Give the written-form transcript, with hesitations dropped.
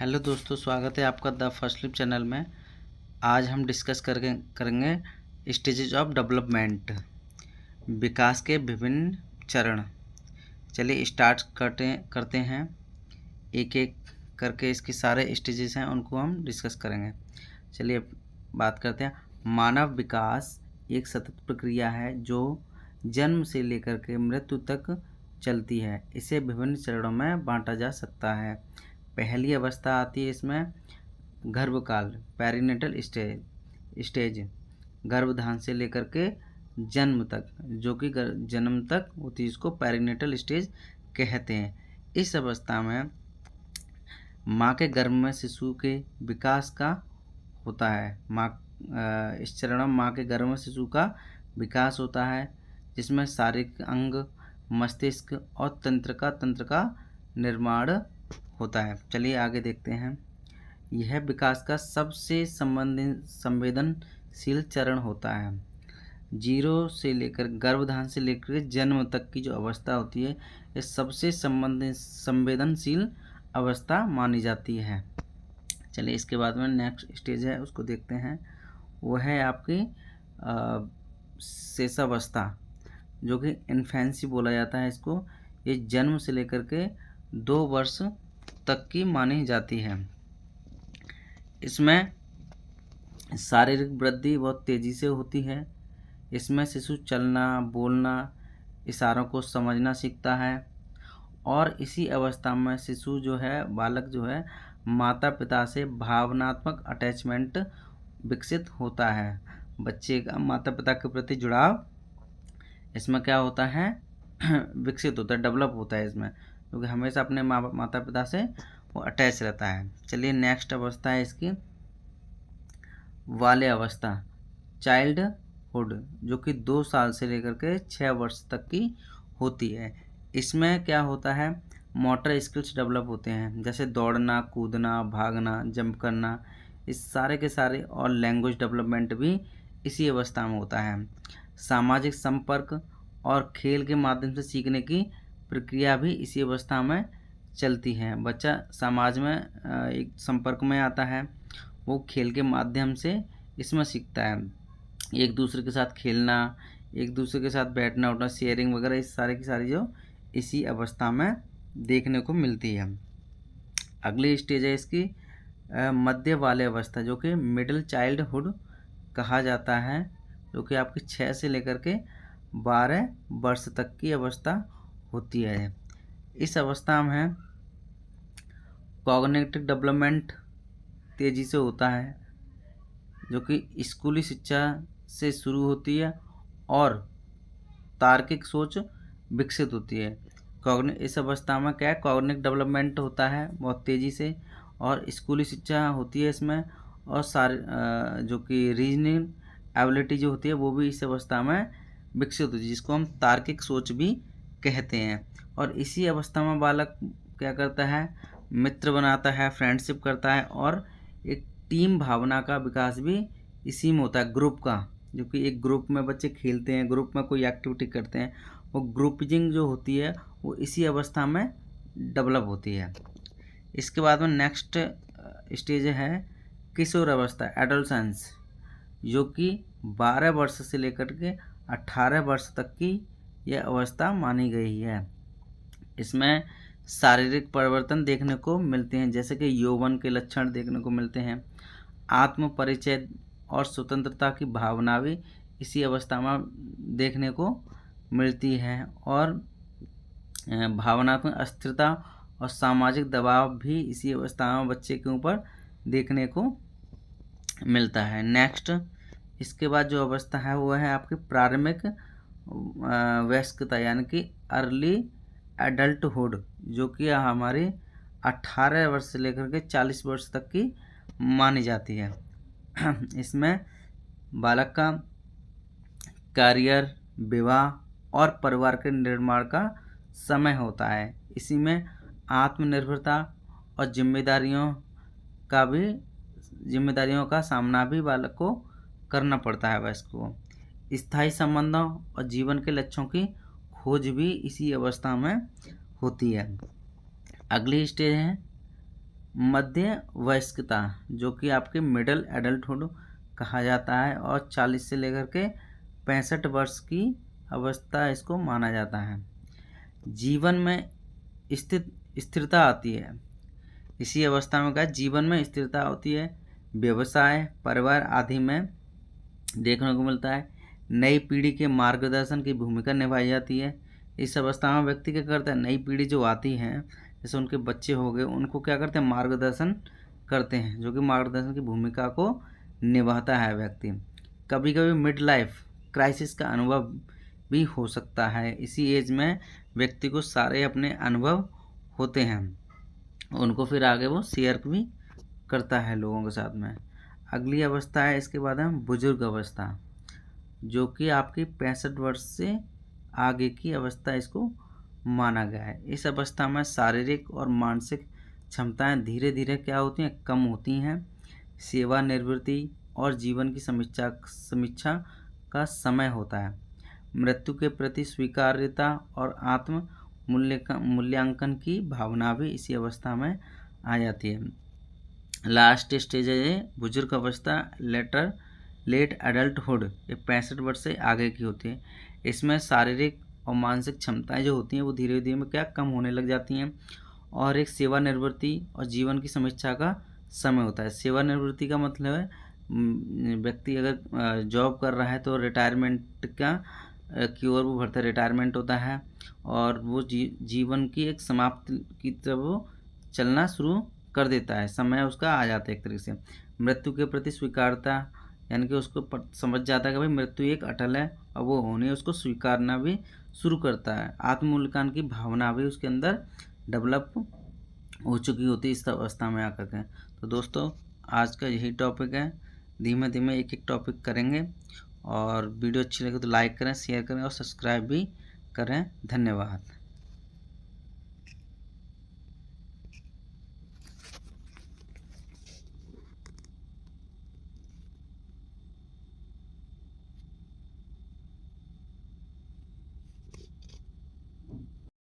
Hello दोस्तों, स्वागत है आपका द फर्स्ट स्लिप चैनल में। आज हम डिस्कस करेंगे स्टेजेस ऑफ डेवलपमेंट, विकास के विभिन्न चरण। चलिए स्टार्ट करते हैं। एक एक करके इसके सारे स्टेजेस हैं उनको हम डिस्कस करेंगे। चलिए बात करते हैं। मानव विकास एक सतत प्रक्रिया है जो जन्म से लेकर के मृत्यु तक चलती है। इसे विभिन्न चरणों में बांटा जा सकता है। पहली अवस्था आती है इसमें गर्भकाल, पेरिनेटल स्टेज, गर्भधान से लेकर के जन्म तक, जो कि जन्म तक होती है, इसको पेरिनेटल स्टेज कहते हैं। इस अवस्था में माँ के गर्भ में शिशु के विकास का होता है। इस चरण में माँ के गर्भ में शिशु का विकास होता है, जिसमें शारीरिक अंग, मस्तिष्क और तंत्र का निर्माण होता है। चलिए आगे देखते हैं। यह विकास का सबसे संवेदनशील चरण होता है। जीरो से लेकर गर्भधान से लेकर जन्म तक की जो अवस्था होती है, यह सबसे संवेदनशील अवस्था मानी जाती है। चलिए इसके बाद में नेक्स्ट स्टेज है उसको देखते हैं। वो है आपकी शेषावस्था, जो कि इन्फेंसी बोला जाता है इसको। ये जन्म से लेकर के 2 वर्ष तक की मानी जाती है। इसमें शारीरिक वृद्धि बहुत तेज़ी से होती है। इसमें शिशु चलना, बोलना, इशारों को समझना सीखता है। और इसी अवस्था में शिशु जो है, बालक जो है, माता पिता से भावनात्मक अटैचमेंट विकसित होता है। बच्चे का माता पिता के प्रति जुड़ाव इसमें क्या होता है, विकसित होता है, डेवलप होता है इसमें, क्योंकि हमेशा अपने माता पिता से वो अटैच रहता है। चलिए नेक्स्ट अवस्था है इसकी बाल्य अवस्था, चाइल्डहुड, जो कि 2 साल से लेकर के 6 वर्ष तक की होती है। इसमें क्या होता है, मोटर स्किल्स डेवलप होते हैं, जैसे दौड़ना, कूदना, भागना, जंप करना, इस सारे के सारे। और लैंग्वेज डेवलपमेंट भी इसी अवस्था में होता है। सामाजिक संपर्क और खेल के माध्यम से सीखने की प्रक्रिया भी इसी अवस्था में चलती है। बच्चा समाज में एक संपर्क में आता है, वो खेल के माध्यम से इसमें सीखता है। एक दूसरे के साथ खेलना, एक दूसरे के साथ बैठना उठना, शेयरिंग वगैरह, इस सारे की सारी जो इसी अवस्था में देखने को मिलती है। अगली स्टेज है इसकी मध्य वाले अवस्था, जो कि मिडिल चाइल्डहुड कहा जाता है, जो कि आपकी 6 से लेकर के 12 वर्ष तक की अवस्था होती है। इस अवस्था में कॉग्निटिव डेवलपमेंट तेज़ी से होता है, जो कि स्कूली शिक्षा से शुरू होती है और तार्किक सोच विकसित होती है। इस अवस्था में क्या है, कॉग्निटिव डेवलपमेंट होता है बहुत तेज़ी से, और स्कूली शिक्षा होती है इसमें, और सारे जो कि रीजनिंग एबिलिटी जो होती है वो भी इस अवस्था में विकसित होती है, जिसको हम तार्किक सोच भी कहते हैं। और इसी अवस्था में बालक क्या करता है, मित्र बनाता है, फ्रेंडशिप करता है, और एक टीम भावना का विकास भी इसी में होता है, ग्रुप का, जो कि एक ग्रुप में बच्चे खेलते हैं, ग्रुप में कोई एक्टिविटी करते हैं, वो ग्रुपिंग जो होती है वो इसी अवस्था में डेवलप होती है। इसके बाद में नेक्स्ट स्टेज है किशोर अवस्था, एडोलसेंस, जो कि 12 वर्ष से लेकर के 18 वर्ष तक की यह अवस्था मानी गई है। इसमें शारीरिक परिवर्तन देखने को मिलते हैं, जैसे कि यौवन के लक्षण देखने को मिलते हैं। आत्म परिचय और स्वतंत्रता की भावना भी इसी अवस्था में देखने को मिलती है, और भावनात्मक अस्थिरता और सामाजिक दबाव भी इसी अवस्था में बच्चे के ऊपर देखने को मिलता है। नेक्स्ट इसके बाद जो अवस्था है वो है आपकी प्रारंभिक वयस्कता, यानी कि अर्ली एडल्टहुड, जो कि हमारी 18 वर्ष से लेकर के 40 वर्ष तक की मानी जाती है। इसमें बालक का करियर, विवाह और परिवार के निर्माण का समय होता है। इसी में आत्मनिर्भरता और जिम्मेदारियों का सामना भी बालक को करना पड़ता है वयस्क को। स्थायी संबंधों और जीवन के लक्ष्यों की खोज भी इसी अवस्था में होती है। अगली स्टेज है मध्य वयस्कता जो कि आपके मिडल एडल्टहुड कहा जाता है, और 40 से लेकर के 65 वर्ष की अवस्था इसको माना जाता है। जीवन में स्थिरता आती है, इसी अवस्था में क्या जीवन में स्थिरता होती है। व्यवसाय, परिवार आदि में देखने को मिलता है। नई पीढ़ी के मार्गदर्शन की भूमिका निभाई जाती है। इस अवस्था में व्यक्ति क्या करता है, नई पीढ़ी जो आती है, जैसे उनके बच्चे हो गए, उनको क्या करते हैं, मार्गदर्शन करते हैं, जो कि मार्गदर्शन की भूमिका को निभाता है व्यक्ति। कभी कभी मिड लाइफ क्राइसिस का अनुभव भी हो सकता है। इसी एज में व्यक्ति को सारे अपने अनुभव होते हैं, उनको फिर आगे वो शेयर भी करता है लोगों के साथ में। अगली अवस्था है, इसके बाद है बुजुर्ग अवस्था, जो कि आपकी 65 वर्ष से आगे की अवस्था इसको माना गया है। इस अवस्था में शारीरिक और मानसिक क्षमताएं धीरे धीरे क्या होती हैं, कम होती हैं। सेवानिवृत्ति और जीवन की समीक्षा का समय होता है। मृत्यु के प्रति स्वीकार्यता और आत्म मूल्यांकन की भावना भी इसी अवस्था में आ जाती है। लास्ट स्टेज है बुजुर्ग अवस्था, लेट एडल्टहुड, ये 65 वर्ष से आगे की होती है। इसमें शारीरिक और मानसिक क्षमताएं जो होती हैं वो धीरे धीरे में क्या कम होने लग जाती हैं, और एक सेवानिवृत्ति और जीवन की समीक्षा का समय होता है। सेवानिवृत्ति का मतलब है व्यक्ति अगर जॉब कर रहा है तो रिटायरमेंट की ओर वो बढ़ता, रिटायरमेंट होता है, और वो जीवन की एक समाप्ति की तरफ वो चलना शुरू कर देता है, समय उसका आ जाता है एक तरीके से। मृत्यु के प्रति स्वीकारता, यानी कि उसको समझ जाता है कि भाई मृत्यु एक अटल है और वो होनी है, उसको स्वीकारना भी शुरू करता है। आत्ममूल्यांकन की भावना भी उसके अंदर डेवलप हो चुकी होती है इस अवस्था में आकर के। तो दोस्तों आज का यही टॉपिक है, धीमे धीमे एक एक टॉपिक करेंगे, और वीडियो अच्छी लगे तो लाइक करें, शेयर करें और सब्सक्राइब भी करें। धन्यवाद।